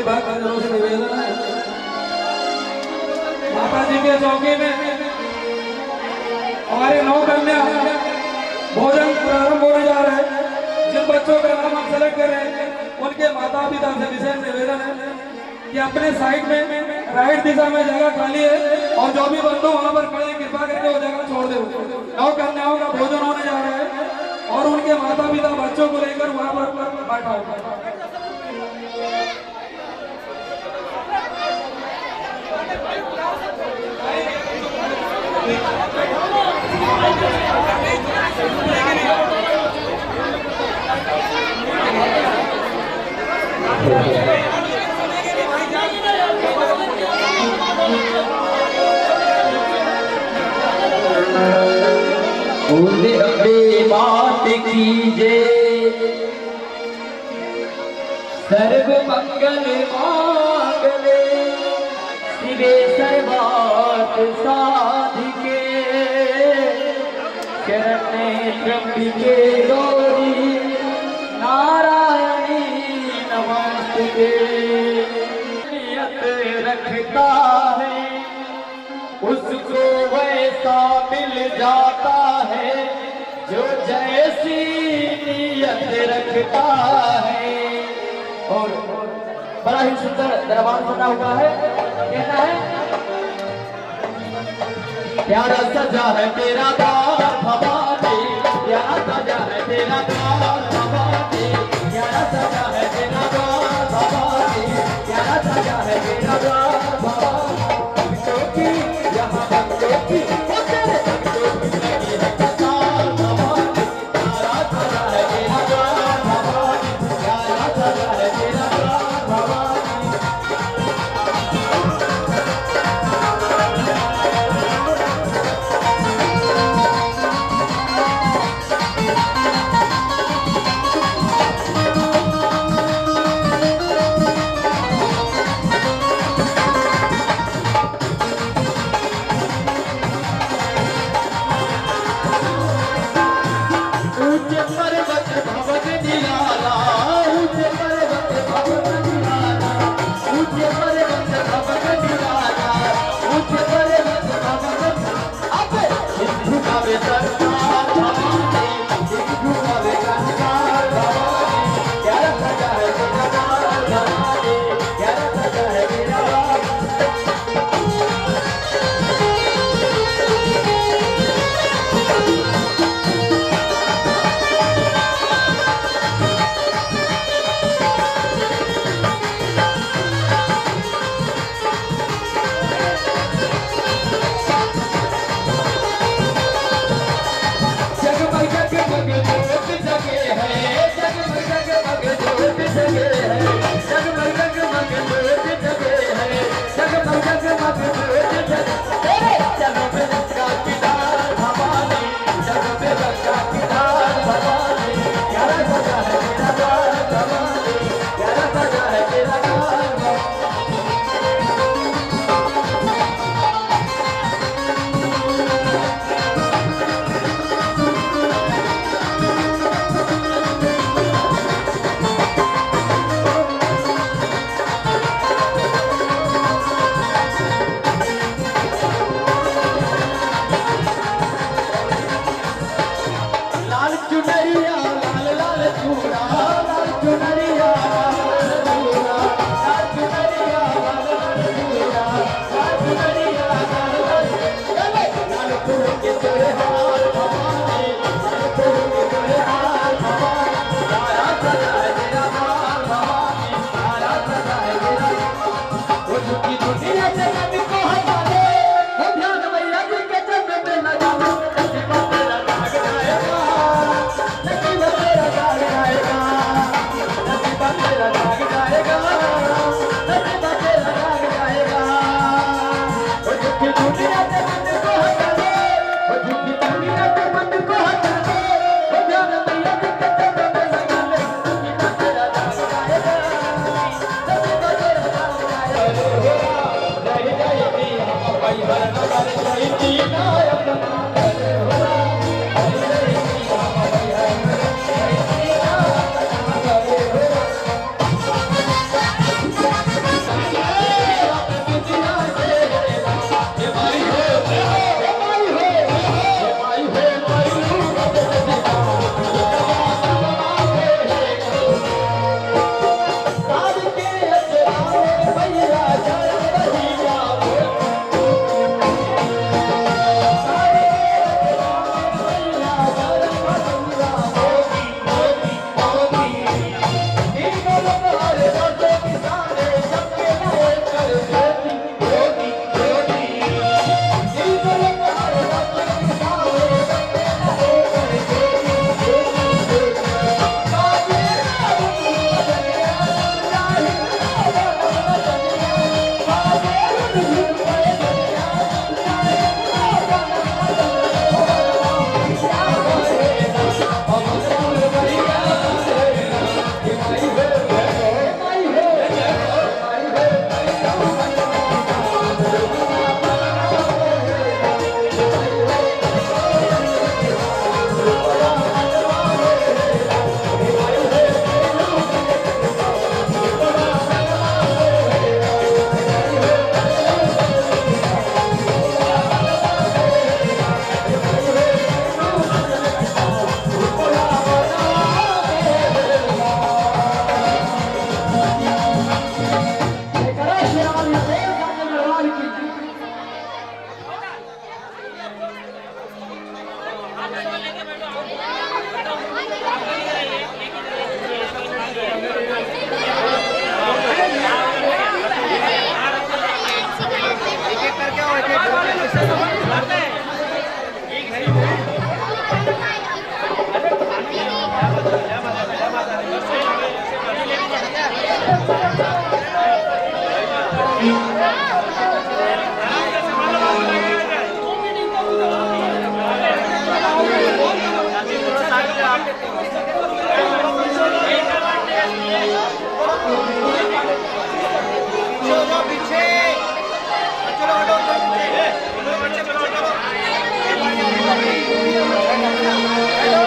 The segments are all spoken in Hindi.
अपनी बात नजरों से निवेदन है। माता जी के चौकी में हमारे 9 कन्या भोजन प्रारंभ होने जा रहे हैं। जिन बच्चों का नाम हम सेलेक्ट कर रहे हैं उनके माता पिता से विशेष निवेदन है कि अपने साइड में राइट दिशा में जगह खाली है और जो भी बंधु वहां पर खड़े कृपा करके वो जगह छोड़ दे। 9 कन्याओं का भोजन होने जा रहा है और उनके माता पिता बच्चों को लेकर वहां पर बैठा होगा। अपनी बात कीजे सर्व मंगल मांगले शिवे सर्वार्थ साधिके शरण्ये त्र्यंबिके गौरी नारायणी नमस्तुते। नियत रखता है उसको वैसा मिल जाता है जो जैसी नियत रखता है। और बड़ा ही सुंदर दरबार बना हुआ है। कहना है प्यारा सजा है तेरा द्वार भवानी, प्यारा सजा है तेरा द्वार भवानी, प्यारा सजा है तेरा द्वार भवानी, प्यारा सजा है तेरा द्वार भवानी। यहाँ भक्तों की तेरे भक्तों की लगी है कतार भवानी, प्यारा सजा है तेरा द्वार भवानी, प्यारा सजा है तेरा द्वार भवानी।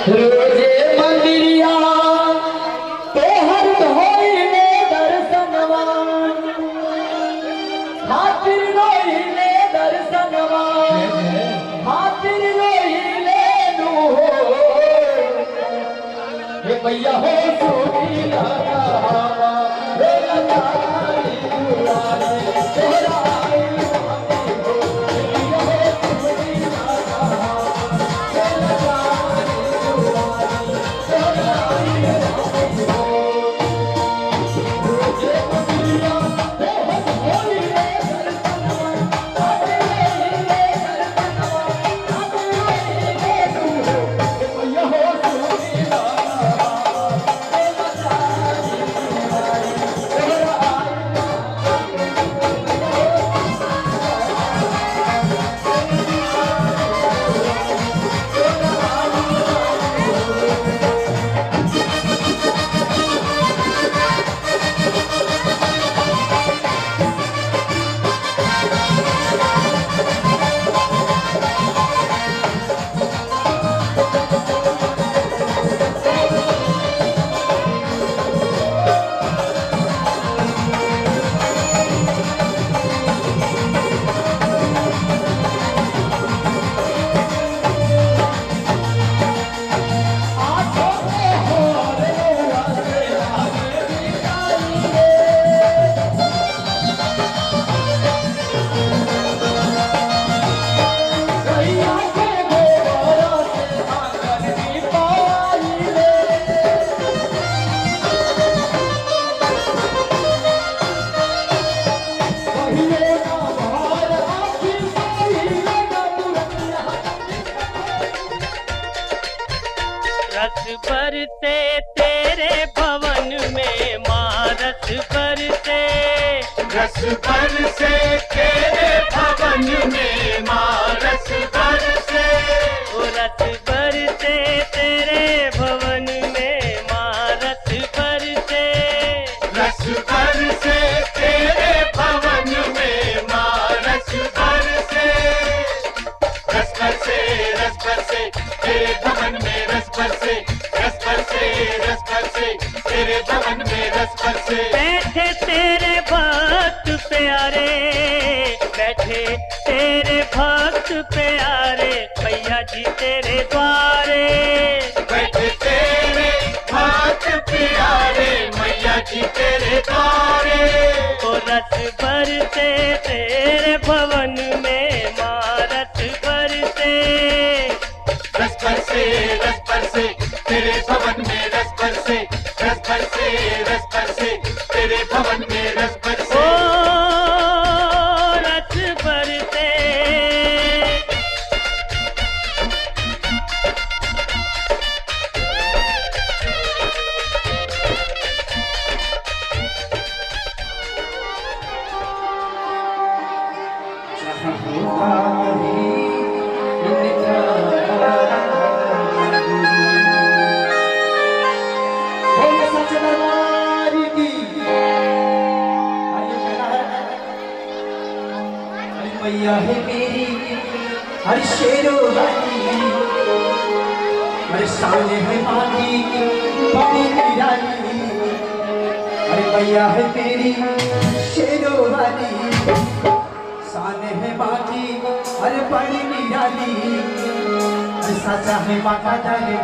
रोजे मंदिरिया तोहर धोइले दर्शनवा खातिर रोइले दर्शनवा खातिर रोइले नु हे मैया हो सुनी लगा रे लतारी दुआरे तोरा आई हो मैया हो सुनी लगा रे लतारी दुआरे तोरा आई हो रोजे मंदिरिया तोहर धोइले दर्शनवा खातिर रोइले दर्शनवा खातिर रोइले नु हे मैया हो सुनी लगा रे लतारी दुआरे तोरा आई रस बरसे तेरे भवन में माँ रस बरसे रस बरसे तेरे भवन में माँ रस बरसे ओ रस बरसे तेरे भवन में माँ रस बरसे रस बरसे तेरे भवन में माँ रस बरसे रस बरसे रस बरसे तेरे भवन में रस बरसे रस बरसे रस बरसे तेरे भवन में रस बरसे बैठे तेरे भक्त प्यारे बैठे तेरे भक्त प्यारे मैया जी तेरे द्वारे बैठे तेरे भक्त प्यारे मैया जी तेरे द्वारे ओ रस बरसे तेरे भवन में माँ रस बरसे रस बरसे तेरे भवन में रस बरसे रस बरसे तेरे भवन में रस ओ बरसे रस बरसे बोल सच दरबार की आइए कहना है अरे मैया है मेरी हर शेरो वाली मेरे सामने है मांगी बड़ी निराली अरे मैया है मेरी शेरो वाली सामने है मांगी अरे बड़ी निराली अरे साचा है माता जाने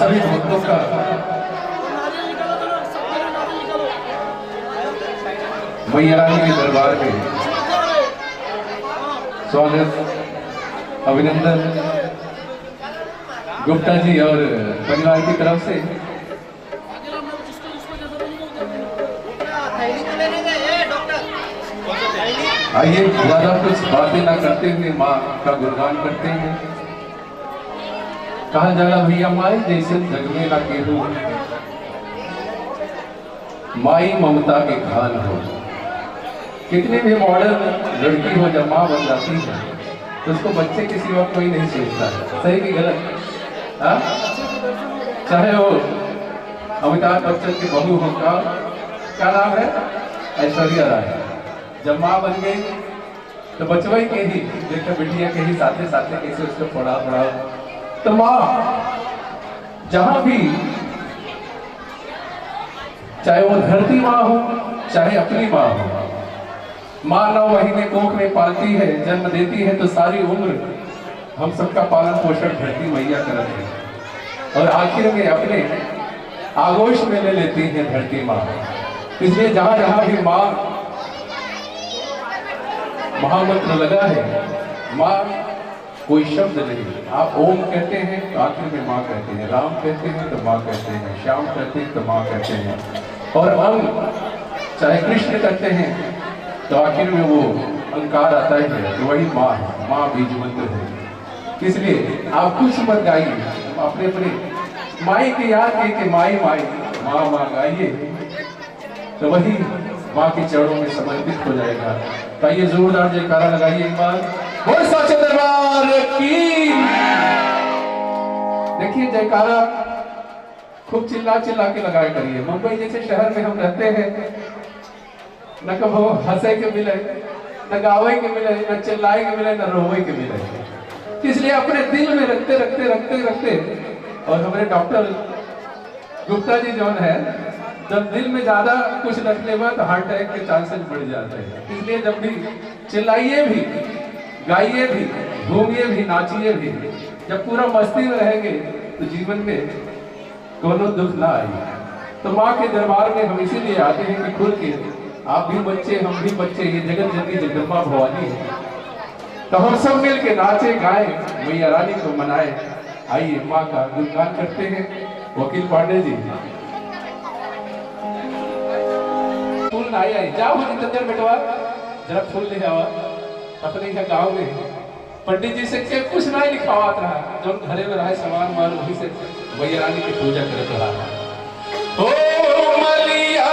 सभी भक्तों का मैया रानी के दरबार में स्वागत अभिनंदन गुप्ता जी और परिवार की तरफ से। आइए ज्यादा कुछ बातें ना करते हुए माँ का गुणगान करते हैं। कहा जाला भैया माई जैसे जग में ना केहू, माई ममता के खान हो। कितनी भी मॉडर्न लड़की हो जब माँ बन जाती है तो उसको बच्चे के सिवा कोई नहीं सोचता है, सही कि गलत? हाँ, चाहे वो अमिताभ बच्चन की बहू हो, क्या नाम है, ऐश्वर्या राय, जब माँ बन गई तो बचवाई के ही देखा बिटिया के ही साथे साथे कैसे उसको पढ़ा। तो माँ जहां भी, चाहे वो धरती माँ हो चाहे अपनी माँ हो, माँ 9 महीने कोख में पालती है, जन्म देती है, तो सारी उम्र हम सबका पालन पोषण धरती मैया करती है और आखिर में अपने आगोश में ले लेती है धरती माँ। इसलिए जहां जहां भी माँ महामंत्र लगा है, माँ कोई शब्द नहीं, आप ओम कहते हैं तो आखिर में माँ कहते हैं, राम कहते हैं तो माँ कहते हैं, श्याम कहते हैं तो माँ कहते हैं, और चाहे कृष्ण कहते हैं तो आखिर में वो अंकार आता है, तो वही माँ है, माँ बीज मंत्र है। इसलिए आप कुछ मत गाइए, अपने अपने माई के याद के माई माई माँ माँ गाइए, तो वही माँ के चरणों में समर्पित हो जाएगा। तो आइए जोरदार जयकारा लगाइए एक बार, बोल साचे दरबार की। देखिए जयकारा खूब चिल्ला चिल्ला के लगाया करिए। मुंबई जैसे शहर में हम रहते हैं, न कभी हंसे के मिले, न गावे के मिले, न चिल्लाए के मिले, न रोवे के मिले। इसलिए अपने दिल में रखते रखते रखते रखते, और हमारे डॉक्टर गुप्ता जी जो है, जब दिल में ज्यादा कुछ रखने के बाद हार्ट अटैक के चांसेस बढ़ जाते हैं। इसलिए जब भी चिल्लाइए भी, गाइए भी, घूमिए भी, नाचिए भी, जब पूरा मस्ती में रहेंगे तो जीवन में कोनो दुख ना आए। तो माँ के दरबार में हम इसीलिए आते हैं कि खुल के, आप भी बच्चे हम भी बच्चे, ये जगत जननी जगदम्बा भवानी है, तो हम सब मिल के नाचे गाए, मैया रानी को मनाए। आइए माँ का गुणगान करते हैं। वकील पांडे जी, फूल आई आई जाओ जितेंद्र बेटवा, जरा फूल ले आओ। अपने यहाँ गाँव में पंडित जी से कुछ ना ही लिखावत रहा, जो घरे में रहा सामान माल वही से मैया रानी की पूजा करते रहा। ओ मलिया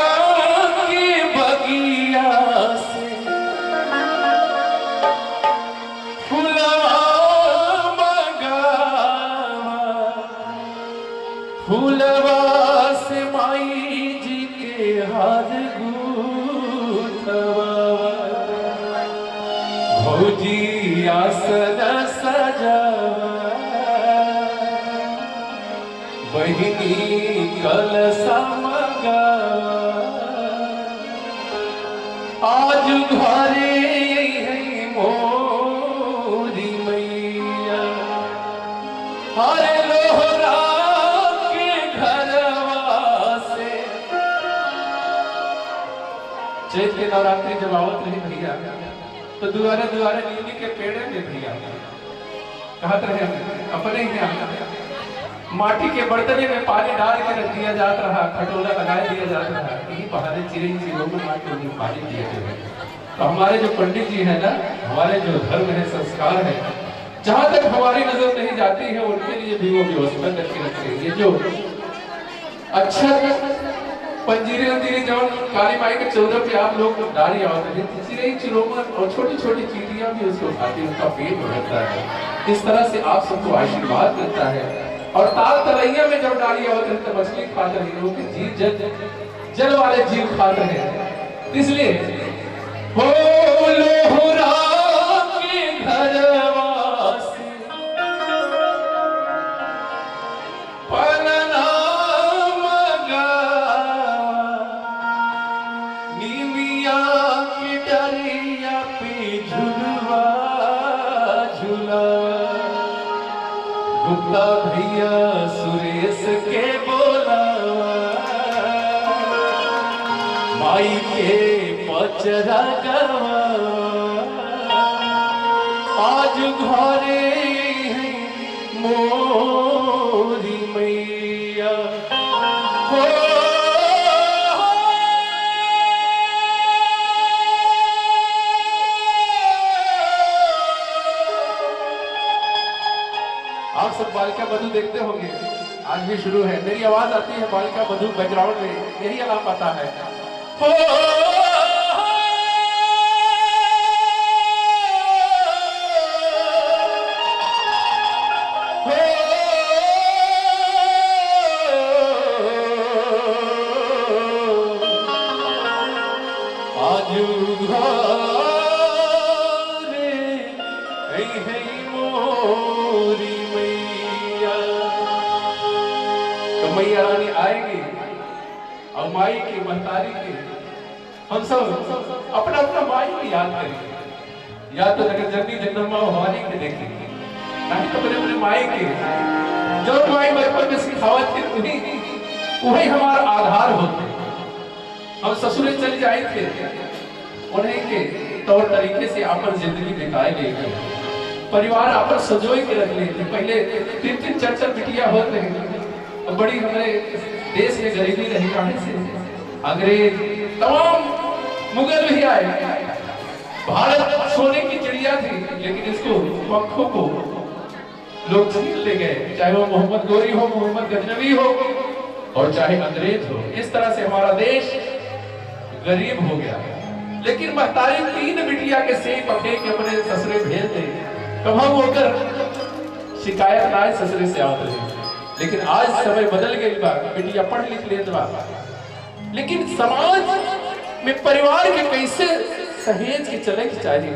की बगिया से फूलवा मंगावा, फूलवा से माई जी के हाथ गूंथवा, भौजी आसन सजावा, बहिनी कलसा मंगावा, आज घरे है मोरी मैया, हरे लोहरा के घरवा से। चैत के नवरात्रि जब आवत रही भैया, तो दुआरे दुआरे नीली के पेड़े में भैया कहत रहे, अपने यहाँ माटी के बर्तने में पानी डाल के रख दिया जाता रहा, खटोला लगा दिया जाता रहा, यही पहाड़े चिड़ै चिड़ों माटी उन्हें पानी दिए थे। तो हमारे जो पंडित जी है ना, हमारे जो धर्म है, संस्कार है, जहां तक हमारी नजर नहीं जाती है उनके लिए भी वो व्यवस्था करके रखते हैं। ये जो अच्छा पंजीरे अंजीरे जब काली माई के चौदह पे आप लोग डाली आते हैं, चिड़ै चिरोमन और छोटी छोटी चीटियां भी उसको खाती हैं, उनका पेट भरता है। इस तरह से आप सबको आशीर्वाद मिलता है। और ताल तलैया में जब डाली होते हैं तो मछली खाते हैं, लोग जीव जल वाले जीव खाते हैं। इसलिए हो लोहरा के घरवा से पलना मंगावा, नीमिया के डरिया पे झुलवा झुलावा, गुप्ता भैया सुरेश के बोलावा, माई के पचरा गवा, आज घरे है मोरी मैया। हो आप सब बालिका बधू देखते होंगे, आज भी शुरू है। मेरी आवाज आती है बालिका बधू बैकग्राउंड में, यही अलाप आता है। हो आज घरे और माई के महतारी के हम सब अपना अपना माई को याद करेंगे। या तो अगर जन्नी जन्मा भवानी के देखेंगे, नहीं तो अपने अपने माई के जो माई बचपन में सिखावत थी वही हमारा आधार होते। हम ससुरे चल जाए थे, उन्हें के तौर तरीके से अपन जिंदगी बिताए ले गए, परिवार अपन सजोए के रख लेते। पहले 3-3 4-4 बिटिया होते हैं और बड़ी हमारे देश में गरीबी रही, कहां से अंग्रेज तमाम मुगल भी आए। भारत सोने की चिड़िया थी, लेकिन इसको पंखों को लोग छीन ले गए, चाहे वो मोहम्मद गोरी हो, मोहम्मद गजनवी हो और चाहे अंग्रेज हो। इस तरह से हमारा देश गरीब हो गया। लेकिन महतारी 3 बिटिया के सेब पके के अपने ससुरे भेज दे, कब हम होकर शिकायत ना ससुरे से आवत रहे। लेकिन आज समय बदल गई बा, बिटिया पढ़ लिख लेत बा, लेकिन समाज में परिवार के कैसे सहेज के चले के चाहिए,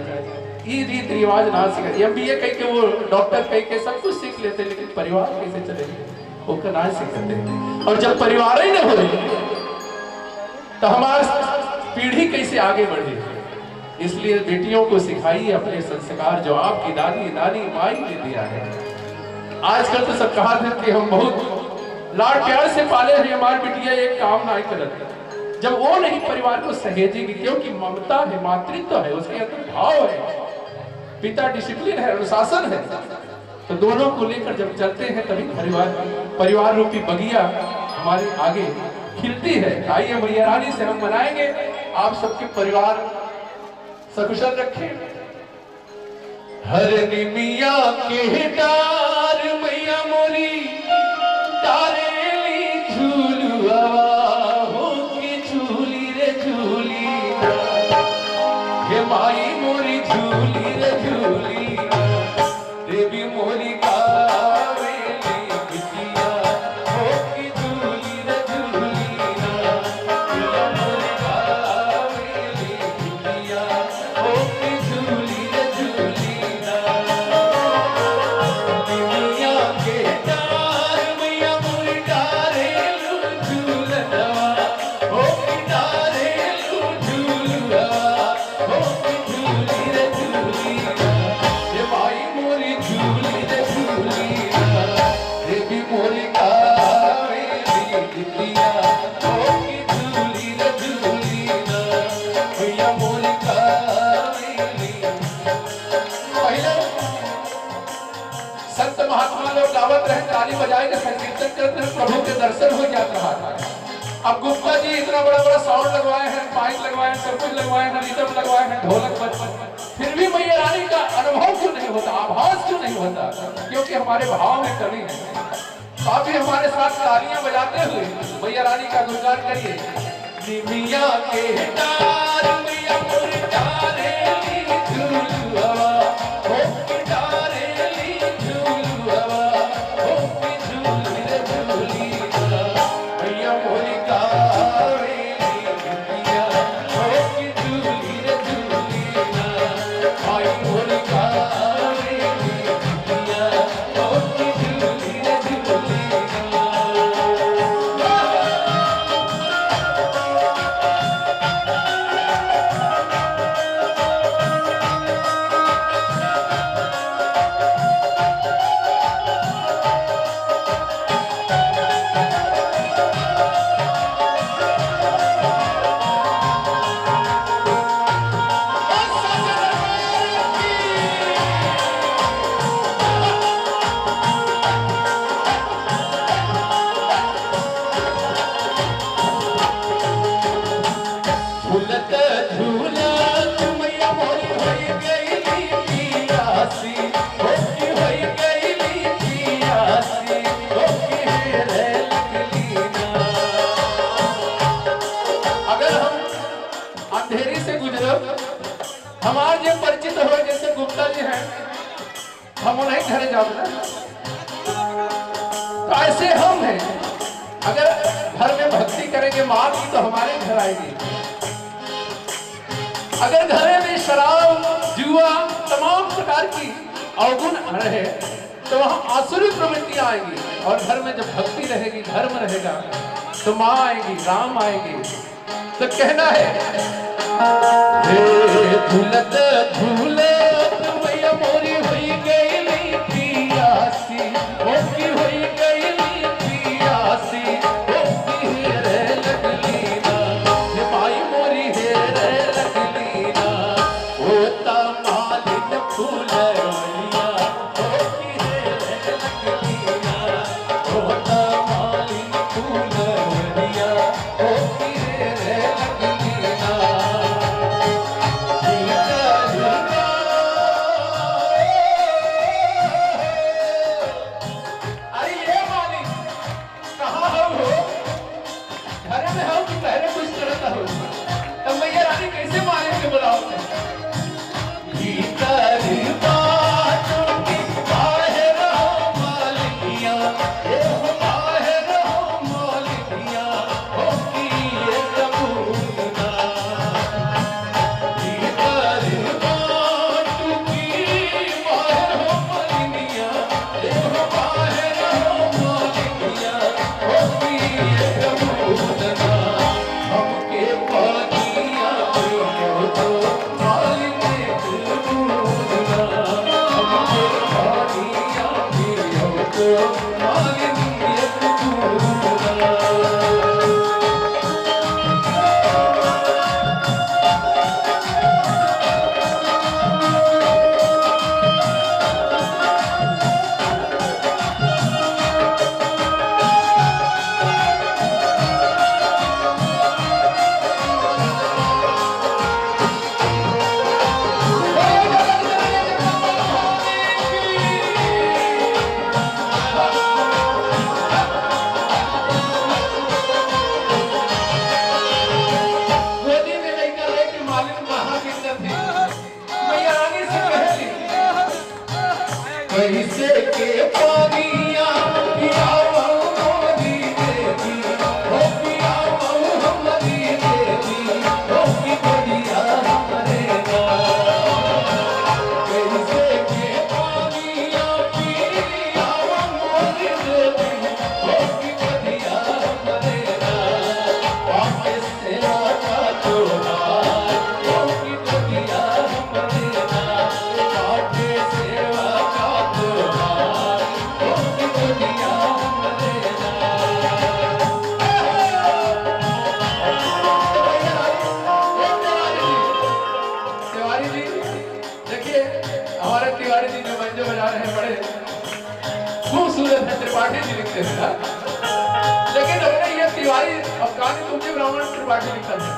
ये रीति रिवाज ना सीख। MBA कह के वो डॉक्टर कह के सब कुछ सीख लेते, लेकिन परिवार कैसे चलेंगे वो ना सीखते। और जब परिवार ही न हो तो हमारी पीढ़ी कैसे आगे बढ़े। इसलिए बेटियों को सिखाइए अपने संस्कार जो आपकी दादी नानी माई ने दिया है। आजकल तो सब कहा था कि हम बहुत लाड प्यार से पाले हैं, हमारी बिटिया एक काम ना करती। जब वो नहीं परिवार को सहेजेगी, क्योंकि ममता है, मातृत्व है, उसके अंदर भाव है, पिता डिसिप्लिन है, अनुशासन है, तो दोनों को लेकर जब चलते हैं तभी परिवार रूपी बगिया हमारे आगे खिलती है। आइए मैया रानी से हम मनाएंगे आप सबके परिवार सकुशल रखें। हर निमिया के डार मैया मोरी डारेली झूलुआ हो के झूली रे झूली, हे माई मोरी झूली रे झूली, देवी मोरी गावेली बिटिया हो के झूली रे झूली, मैया मोरी गावेली बिटिया हो के झूली रे झूली। निमिया के डार मैया मोरी डारेलू झूलनवा हो के डारेलू झूलवा हो के झूली रे झूली, हे माई मोरी झूली रे झूली, देवी मोरी गावेली बिटिया हो के झूली रे झूली, मैया मोरी गावेली। पहले संत महात्मा लोग गावत रहे, ताली बजाए के संकीर्तन करते रहे, प्रभु के दर्शन हो जाता रहा। अब गुप्ता जी इतना बड़ा बड़ा साउंड लगवाए हैं, माइक लगवाए हैं, सब कुछ लगवाए हैं, रिदम लगवाए हैं, ढोलक बज, फिर भी मैया रानी का अनुभव क्यों नहीं होता, आभास क्यों नहीं होता? क्योंकि हमारे भाव में कमी है। आप भी हमारे साथ तालियां बजाते हुए मैया रानी का गुणगान करिए। निमिया के डार मैया मोरी डारेली झूलुआ हो के डारेली झूलुआ हो के झूली रे झूली, मैया मोरी गावेली बिटिया हो के झूली रे झूली, माई मोरी गावेली बिटिया हो के झूली रे झूली। झूलत झूलत मैया मोरी होई गईली पियासी, हो की होई गईली पियासी, हो की हेरे लगली ना। अगर हम अंधेरी से गुजरो, हमारे जो परिचित हो जैसे गुप्ता जी हैं, हम उन्हें घर जाओ ना, तो ऐसे हम हैं। अगर घर में भक्ति करेंगे माँ की तो हमारे घर आएगी। अगर घर में शराब जुआ तमाम प्रकार की अवगुण रहे तो वहां आसुरी प्रवृत्तियां आएंगी। और घर में जब भक्ति रहेगी, धर्म रहेगा, तो माँ आएगी, राम आएंगे, तो कहना है हे झूलत झूलत मैया मोरी हुई गई पियासी, मोरी हुई गई पियासी, मोरी रे लगली ना, हे माई मोरी रे लगली ना, होता मालिन फूलवरिया, मोरी रे लगली ना, होता मालिन फूलवरिया, मोरी रे लगली ना। अरे ये मालिक कहाँ हो? घर में हो कि पहले कुछ करता हो? तब मैया रानी कैसे मालिक के बुलाओगे? भीतर बातों की बाहर हो मालिकिया, ये हो बाहर हो मालिकिया, हो की ये कबूलना। भीतर बातों की बाहर हो मालिकिया, ये हो बाहर हो मालिकिया, हो की ये कबूलना। हमके पानिया पियो तो मालिक कबूलना, हमके पानिया पियो तो मालिक कबूलना। गोदी में लेकर लेके मालिक महाविंदर थे, मैया रानी से कहली कैसे के पानिया पियावा मोरी देवी, हो पियावा हमारी देवी, हो की गोदिया हमारे ना। कैसे के पानिया पियावा मोरी देवी, हो की गोदिया हमारे ना। पापे सेवा का जोहार, हो की गोदिया हमारे ना। पापे सेवा का जोहार, हो की गोदिया हमारे ना। तिवारी जी देखिए, हमारे तिवारी जी जो मंजो बजा रहे हैं बड़े खूबसूरत है, त्रिपाठी जी लिखते हैं ना? लेकिन अपने ये तिवारी अफगानी तुमके ब्राह्मण त्रिपाठी लिखता है,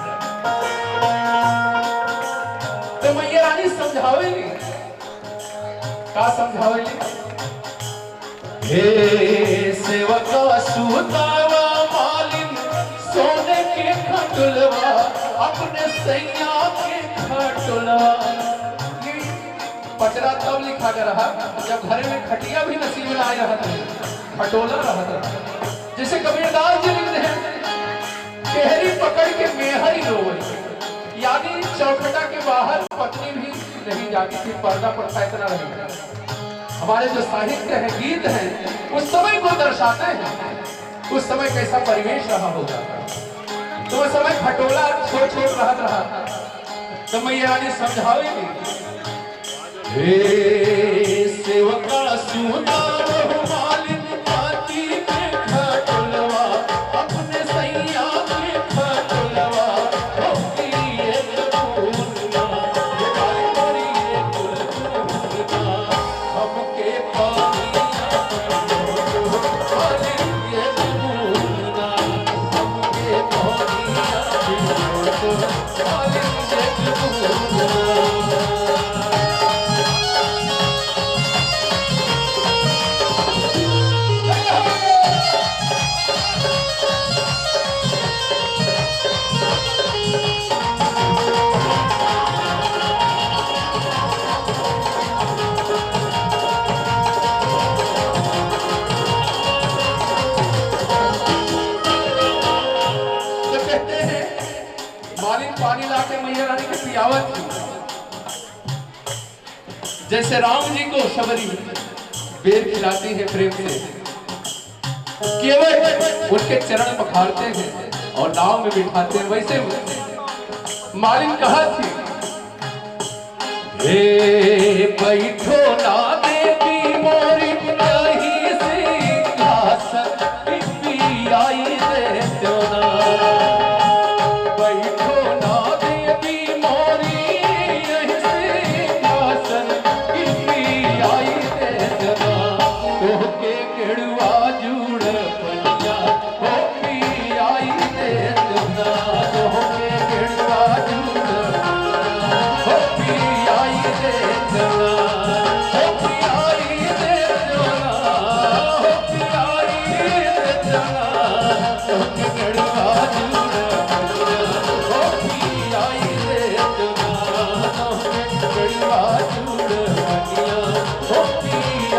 तो मैया रानी समझावेली का समझावेली? हे सेवका सुतावा मालिन सोने के खटुलवा, अपने सैया के खटुलवा। ये पचरा तब लिखा जा रहा जब घर में खटिया भी नसीब में आए रहा था, खटोला रहा था। जैसे कबीरदास जी लिखते हैं केहरी पकड़ के मेहरी रोई, यानी चौखटा के बाहर पत्नी भी नहीं जाती थी, पर्दा पर फैसला रहेगा। हमारे जो साहित्य है, गीत हैं, उस समय को दर्शाते हैं, उस समय कैसा परिवेश रहा होगा। तो उस समय खटोला छोट छोट रहा, तो मैया रानी समझावेगी हे सेवका सुना मालिन पाती के खटोलवा, अपने सैया के खटोलवा, हो की ये कबूलना, ये मारी मोरी ये कुलकुलना। हमके पानिया पियो तो मालिन ये कबूलना, हमके पानिया पियो तो मालिन ये कबूलना। पानी लाके मैया रानी के पियावत थी। जैसे राम जी को शबरी बेर खिलाती है प्रेम से, केवल उनके चरण पखारते हैं और नाव में बिठाते हैं। वैसे मालिन कहा थी, हे बैठो ना देवी मोरी नहीं सिंहासन आई दे दोना। बैठो ना देवी मोरी यही सिंहासन आई दे दोना। तोहके केड़ुआ जुड़ पनिया हो पी आई दे दोना। तोहके केड़ुआ जुड़ हो पी आई दे दोना। हो पी आई दे दोना। हो पी आई दे दोना। तोहके केड़ुआ जुड़ पनिया हो पी आई दे दोना। तोहके केड़ुआ जुड़ पनिया हो पी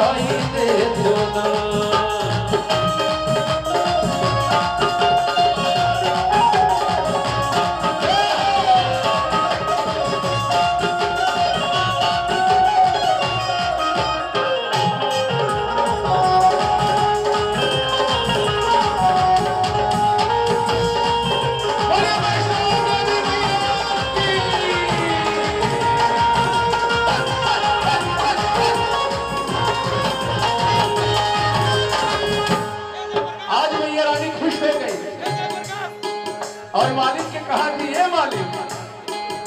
आई दे दोना। आज मैया रानी खुश हो गई और मालिक के कहा कि ये मालिक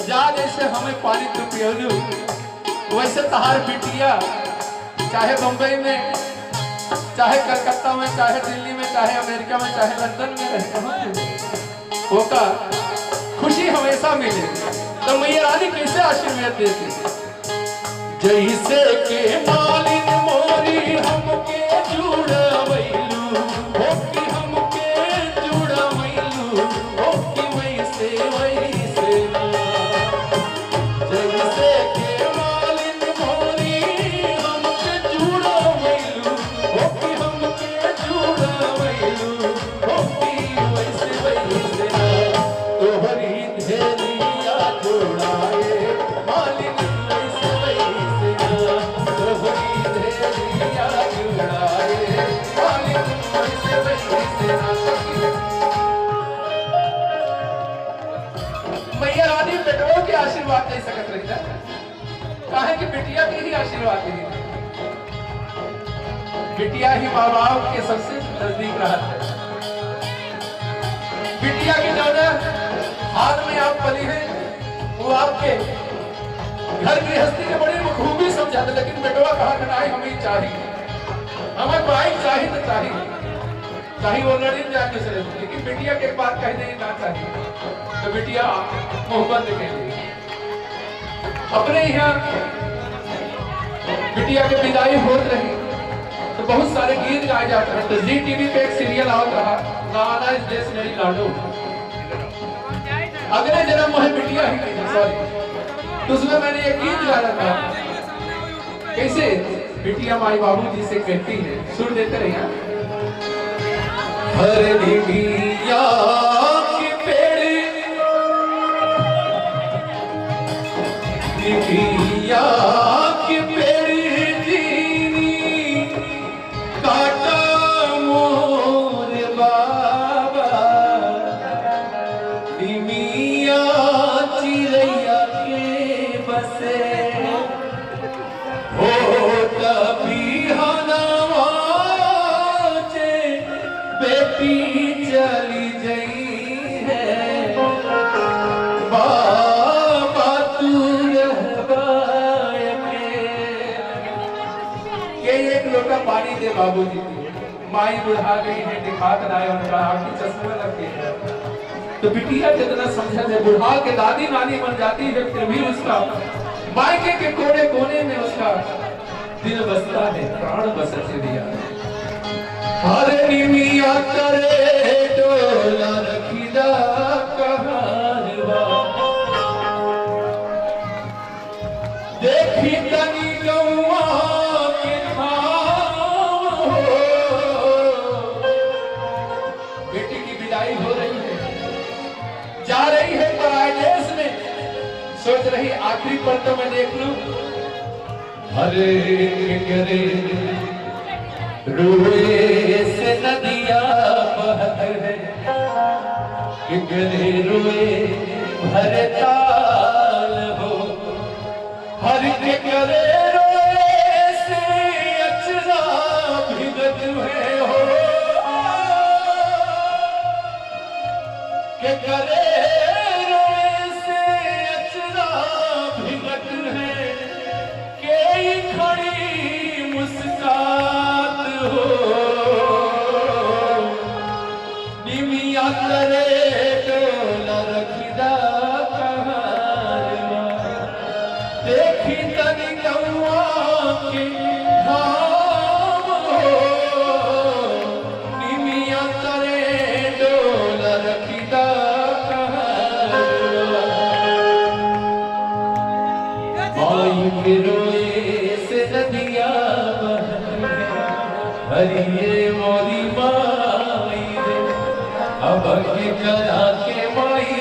जा, जैसे हमें पानी तू पियोलू वैसे तहार बिटिया चाहे बंबई में, चाहे कलकत्ता में, चाहे दिल्ली में, चाहे अमेरिका में, चाहे लंदन में रहे वो का खुशी हमेशा मिले। तो मैया रानी कैसे आशीर्वाद देती, जैसे के मालिन मोरी हमके जुड़वैलू हो कि हमके जुड़वैलू हो कि वैसे वैसे ना। जैसे के मालिन मोरी हमके जुड़वैलू हो कि हमके जुड़वैलू हो कि वैसे वैसे ना। तोहरी धेरिया जोड़ाए मालिन वैसे वैसे ना। तोहरी धेरिया जोड़ाए मालिन वैसे वैसे ना। मैया रानी बेटों के आशीर्वाद दे सकत रही ना, काहे कि बिटिया के ही आशीर्वाद दी। बिटिया ही माँ बाप के सबसे नजदीक रहत है। बिटिया की जो हाथ में आप पली है वो आपके घर गृहस्थी के बड़ी बखूबी समझाते, लेकिन बेटवा कहा कि नहीं हमें चाहिए, हमें बाइक चाहिए तो चाहिए, चाहिए वो लड़ी जाके चले। लेकिन बिटिया के एक बात कह देंगे ना चाहिए तो बिटिया मोहब्बत के लिए अपने यहाँ बिटिया की विदाई होत रही तो बहुत सारे गीत गाए जाते हैं। तो जी टीवी पे एक सीरियल आवत रहा, गाना इस देश मेरी लाडो, अगले जन्म में बिटिया ही की, सॉरी। तो उसमें मैंने एक गीत गाया था, कैसे बिटिया माई बाबू जी से कहती है, सुन देते रहिए। हर निमिया की पेड़ निमिया की पेड़ जीनी काटा मोर बाबा। निमिया चिड़ैया के बसे हो तभी हनवा बेटी चली गई है बाबा तू रहबाए के एक लोटा पानी दे बाबूजी, माई बुढ़ा गई है, दिखात ना है उनका आंखें चश्मा लग गई है। तो बिटिया जितना समझा है, बुढ़ा के दादी नानी बन जाती है फिर भी उसका मायके के कोने कोने में उसका दिल बसता है, प्राण बसत दिया। हर निमिया करे डोला रखीदा कहारवा, देखी तनी गौआ के खाओ। बेटी की विदाई हो रही है, जा रही है पराए देश में, सोच रही आखिरी पल तो मैं देख लूं। हरे करे रोए से नदी करे रोए भरे ताल हो, हर के करे रोए से अचरा भिगत है हो, के करे रोए से अचरा भिगत है, के खड़ी मुस्कात हो, निमिया करे डोला रखिदा कहारवा, देखी तनी गौआ के धाम हो, निमिया करे डोला रखिदा कहारवा, माई के रोए से नदिया हरिये मोरी माई रे, अब के करा के माई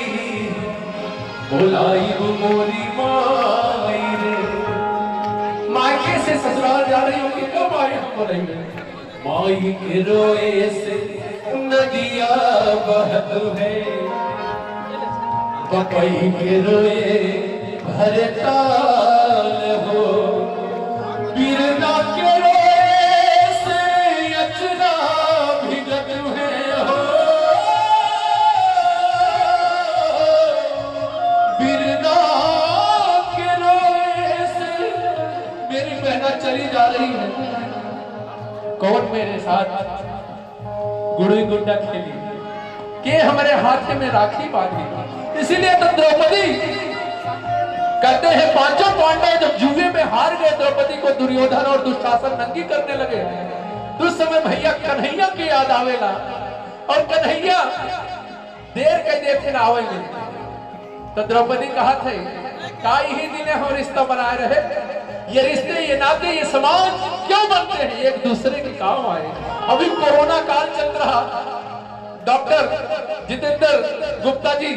बुलाई वो मोरी माई रे, मायके से ससुराल जा रही हो कि कब आए हमको नहीं, माई के रोए से नदिया बहत है, पपई के रोए भरे ताल हो, बिरना के रोए से अचरा भिगत है हो, बिरना के रोए से मेरी बहना चली जा रही है, कौन मेरे साथ गुड़ी गुड्डा खेली, के हमारे हाथ में राखी बांधी, इसीलिए तो द्रौपदी कहते हैं पांचों पांडव जब जुए में हार गए, द्रौपदी को दुर्योधन और दुशासन नंगी करने लगे, तो उस समय भैया कन्हैया की याद आवेला, और कन्हैया देर के देखे ना आवेंगे, तो द्रौपदी कहा थे का ही दिन हम रिश्ता बनाए रहे, ये रिश्ते ये नाते ये समाज क्यों बनते हैं, एक दूसरे के काम आए। अभी कोरोना काल चल रहा, डॉक्टर जितेंद्र गुप्ता जी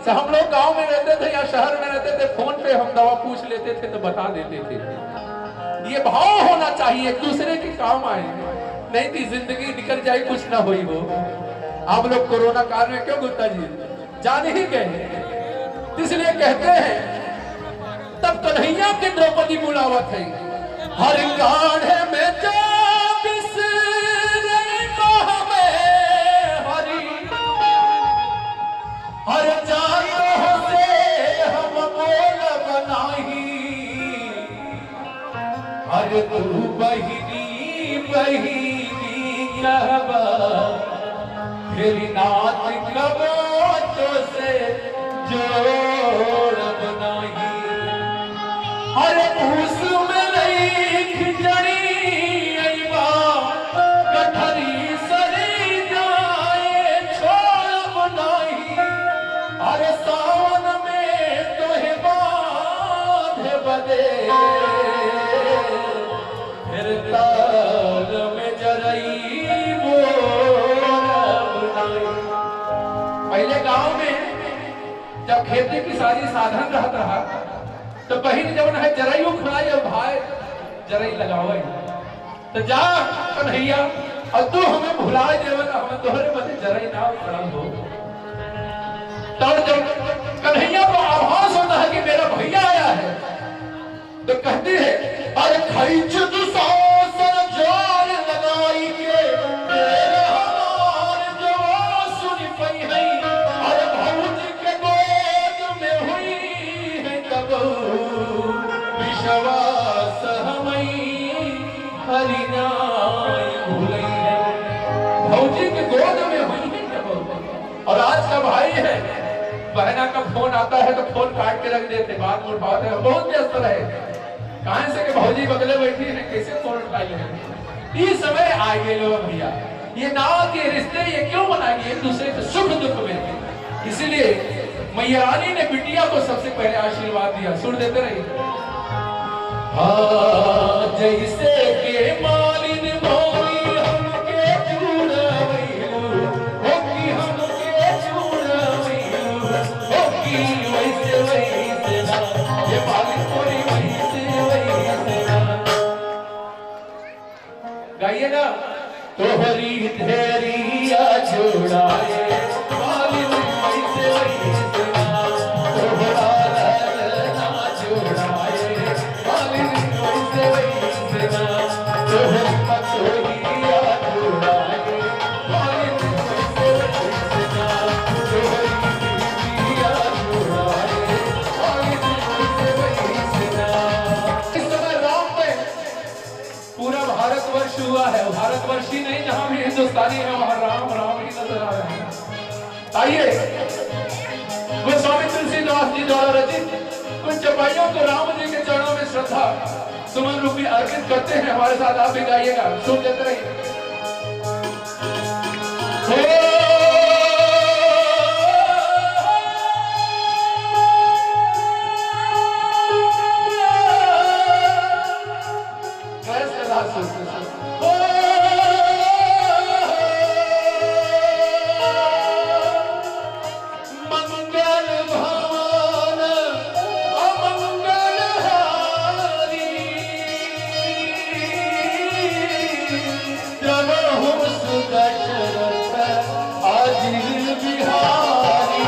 से हम लोग गांव में रहते थे या शहर में रहते थे, फोन पे हम दवा पूछ लेते थे तो बता देते थे। ये भाव होना चाहिए, एक दूसरे के काम आए, नहीं थी जिंदगी निकल जाए कुछ ना हुई हो। आप लोग कोरोना काल में क्यों गुप्ता जी जान ही गए, इसलिए कहते हैं तब कन्हैया की द्रौपदी बुलावत है, हर गाढ़े में जा हर जानो से हम बोल बनाई, हर तू बहिनी बहिनी कहबा, फिर नाथ कबों से जोड़ बनाई, हर भूस में नहीं खिचड़ी अइबा, कठरी सरी जाए छोड़ बनाई, अरे सावन में तोहे बांधे बदे, फिर ताल में जरई पहले गांव में जब खेती की सारी साधन रहता रहा, तो बहन जब है जरई खुलाई और भाई जरई लगावे, तो जा कन्हैया और तू हमें भुला देवला, हमें तोहरे बदे जरई ना खड़ा हो। तब जब कन्हैया को आभास होता है कि मेरा भैया आया है, तो कहती है अरे खैच तू सासर जोर लगाई के, मेरे हमार जो सुन पई है, अरे भौज के गोद में हुई है तब विश्वास हमें हरिनाय भूलई है, भौजी के गोद में हुई है तब। और आज का भाई है, बहना का फोन आता है तो फोन काट के रख देते, बाद में उठाते हैं, बहुत व्यस्त रहे, कहां से कि भौजी बगले बैठी है, कैसे फोन उठा ले। इस समय आगे लोग भैया, ये नाव के रिश्ते ये क्यों बनाएंगे, एक दूसरे के सुख दुख में, इसीलिए मैया रानी ने बिटिया को सबसे पहले आशीर्वाद दिया। सुन देते रहिए। हाँ जैसे के मालिन मौली हमके चूड़वैलू, हो कि हमके चूड़वैलू, हो कि वैसे वैसे ना, ये मालिन मोरी वैसे वैसे ना। गाइएगा। तोहरी धेरिया छुड़ाए मालिन तोहरी मछोहिया जुड़ाए भागे तुझसे वैसना तोहरी बीविया जुड़ाए भागे तुझसे वैसना। इस समय राम पे पूरा भारतवर्ष हुआ है, भारतवर्ष ही नहीं जहां भी हिंदुस्तानी है वहां राम राम ही नजर आ रहे हैं। आइए गोस्वामी तुलसीदास जी द्वारा रचित कुछ चौपाइयों को राम जी के चरणों में श्रद्धा सुमन रूपी अर्पित करते हैं। हमारे साथ आप भी गाइएगा, सुन लेते रहिए। मंगल भवन अमंगल हारी जब हम सुदशरथ अजिर बिहारी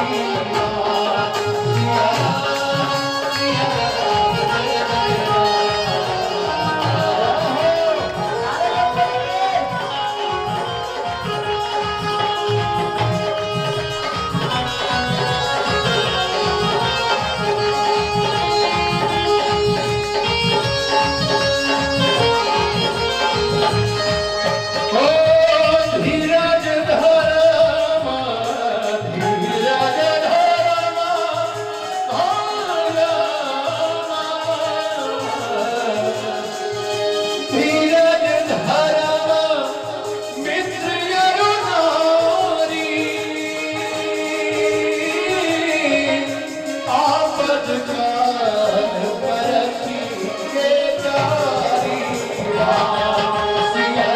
धीरज धर्म धीरज धर्म धीरज धर्म मित्र नारी आपद काल परखी के जारी सिया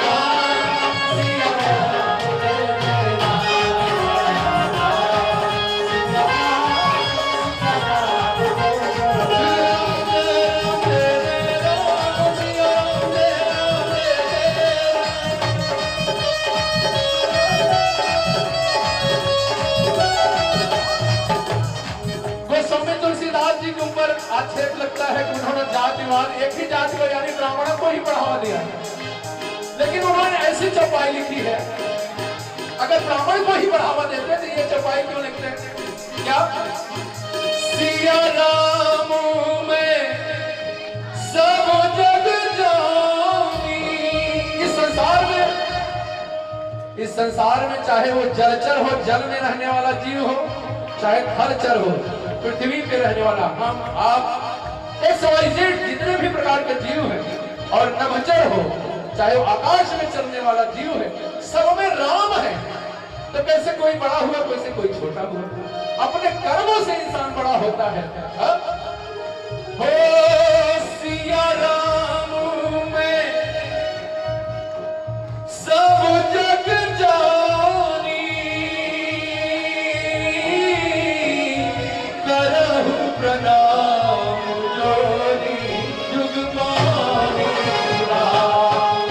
गोस्वामी तुलसीदास जी के ऊपर आक्षेप लगता है कि उन्होंने जातिवाद एक ही जाति को यानी ब्राह्मणों को ही बढ़ावा दिया, लेकिन उन्होंने ऐसी चौपाई लिखी है। अगर ब्राह्मण को ही बढ़ावा देते तो ये चौपाई क्यों लिखते हैं? क्या सिया राम में सब जग जानी। इस संसार में चाहे वो जलचर हो, जल में रहने वाला जीव हो, चाहे थलचर हो, पृथ्वी पे रहने वाला हम आप XYZ जितने भी प्रकार के जीव हैं, और नभचर हो चाहे वो आकाश में चलने वाला जीव है, सब में राम है। तो कैसे कोई बड़ा हुआ, कैसे कोई छोटा हुआ? अपने कर्मों से इंसान बड़ा होता है। हो सिया राम में सब जग जानी करहु प्रणाम जोरी जुग पानी राम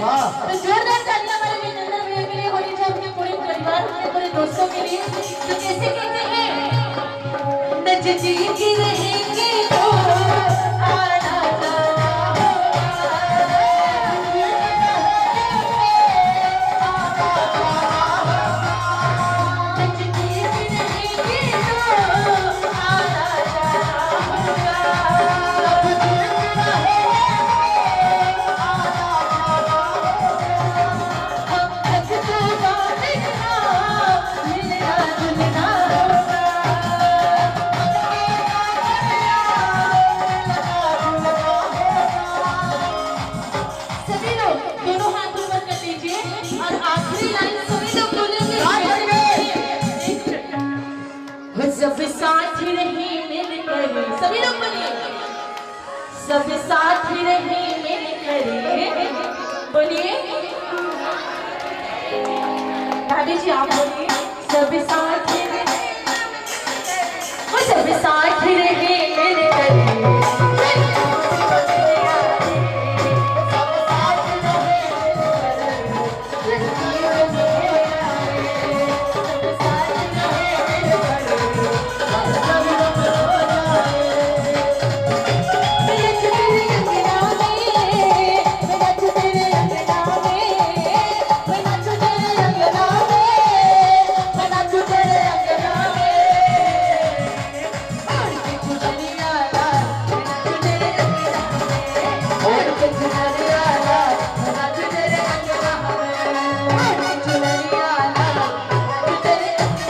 वाह। तो जोरदार तालियां हमारे विजेंद्र भैया के लिए होनी चाहिए, अपने पूरे परिवार के पूरे दोस्तों के लिए। तो कैसे कहते हैं, नजदीक रहेंगे तो आना जाना सब साथ ही रहे मेरे करे, सभी लोग बोलिए, सब साथ ही रहे मेरे करे, बोलिए भाभी जी आप बोलिए, सब साथ ही रहे, वो सब साथ ही रहे मेरे करे। ओढ़ की चुनरिया ला नच तेरे अंगना, ओढ़ की चुनरिया ला नच तेरे अंगना,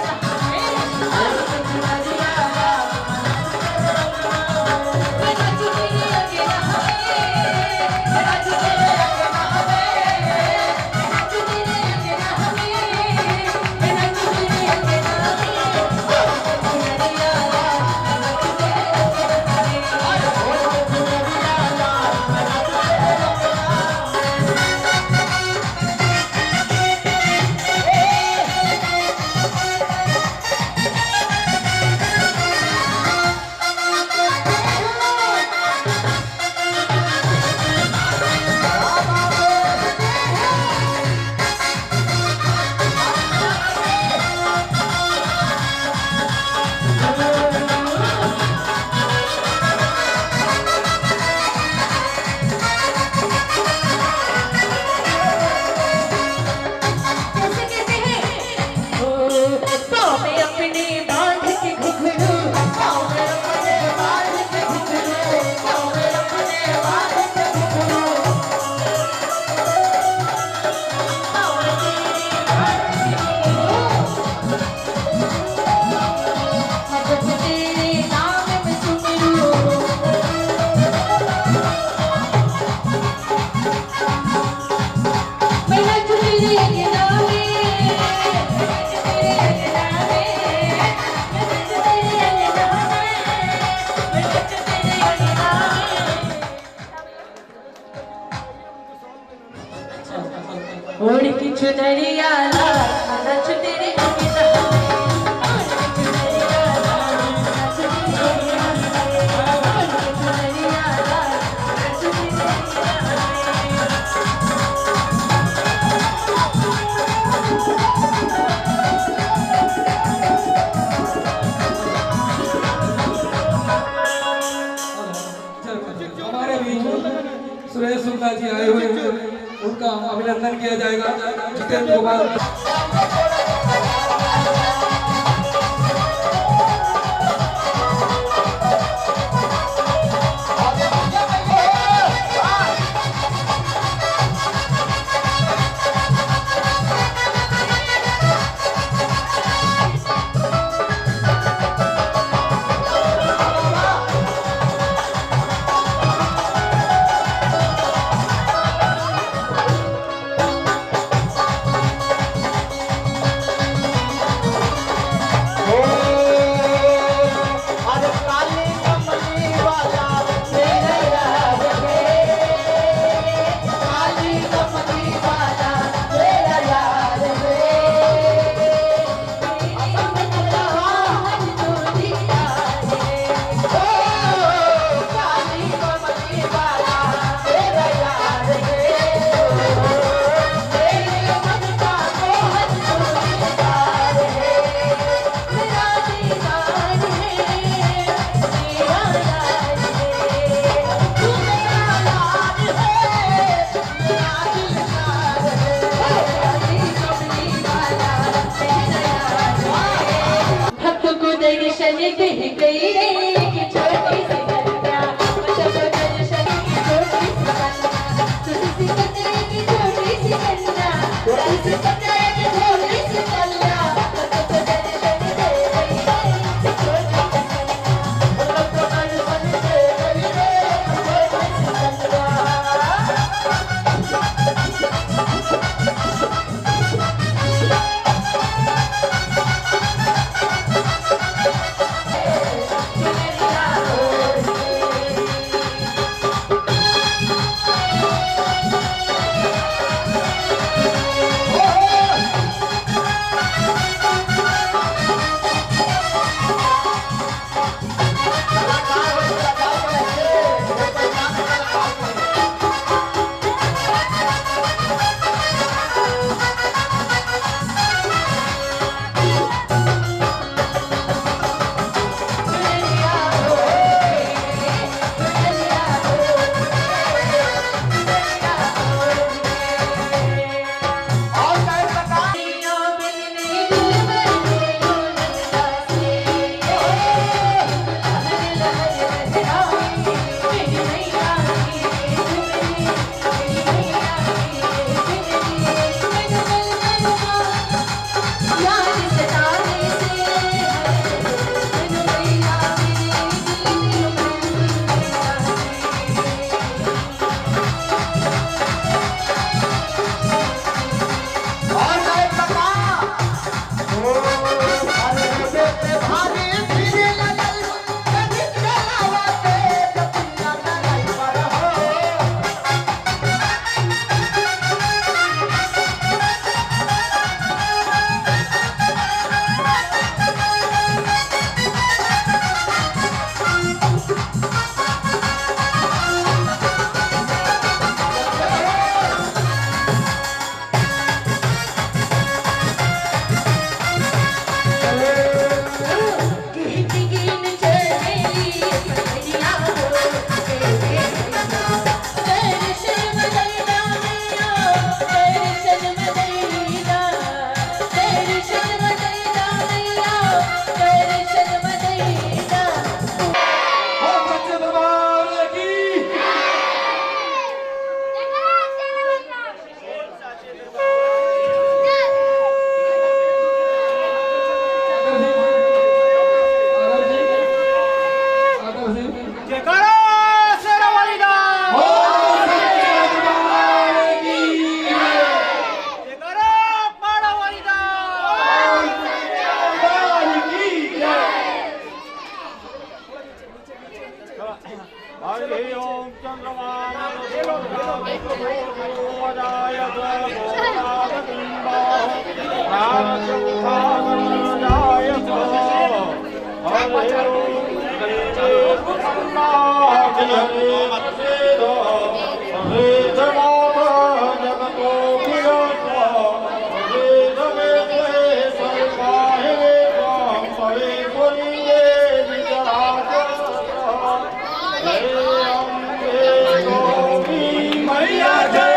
ओढ़ की चुनरिया ला नच तेरे हमारे बीच सुरेश शुक्ला जी आए हुए हैं, उनका अभिनंदन किया जाएगा। जितेंद्र कुमार बह गई रे कि छोटी सी कन्या, मतलब दर्शन की छोटी सी कन्या, छोटी सी कन्या की छोटी सी कन्या, छोटी सी कन्या की छोटी सी कन्या, मतलब दर्शन दे गई रे कि छोटी सी कन्या, मतलब दर्शन दे गई रे कि छोटी सी कन्या। मैया जय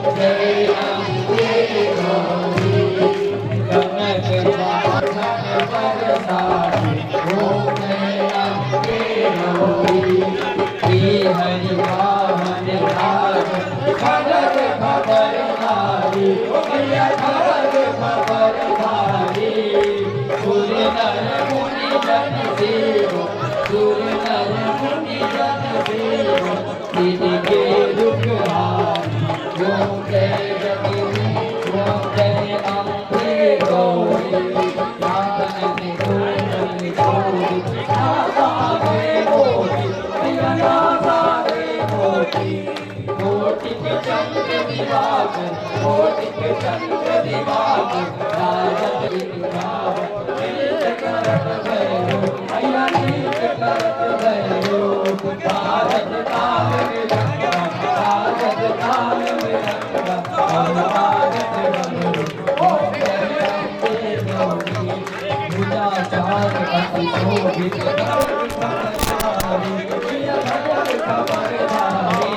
जय अम्बे गौरी कनक वाहन बरसाई ओम जय अम्बे गौरी श्री हरि वाहन भाग खड़ग खबर धारी मैया खड़ग खबर धारी सुर नर मुनि जन सेवो सुर नर मुनि जन सेवो तिनके दुख हारी ओम जय जगदीश ओम जय अम्बे गौरी नाथन गौरी गौरी नाथागे गौरी मैया नाथागे गौरी कोटिक चंद्र दिवाकर कोटिक चंद्र दिवाकर नारद विभाव नीत करत भयो मैया नीत करत भयो भारत काल में रंगा भारत काल में रंगा भारत रंग ओम जय अम्बे गौरी पूजा चार अति शोभित खबरधारी खबरधारी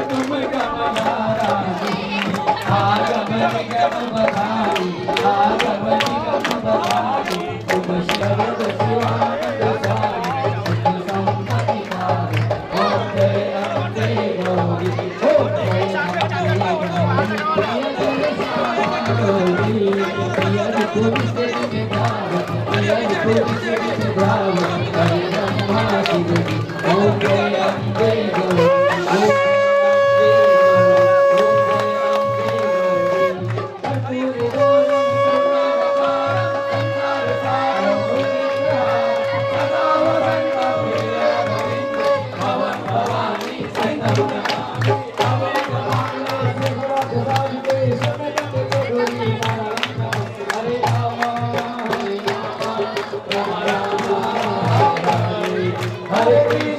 तुम कमलारानी आगम निगम बधाई आगम निगम बधाई तुम शरद शिवानंद साई सुख संपत्ति पाई ओम जय अम्बे गौरी ओम जय अम्बे गौरी प्रिय पुरुष प्रिय पुरुष हरि ब्रह्मा शिव ओम जय अम्बे गौरी Hare Krishna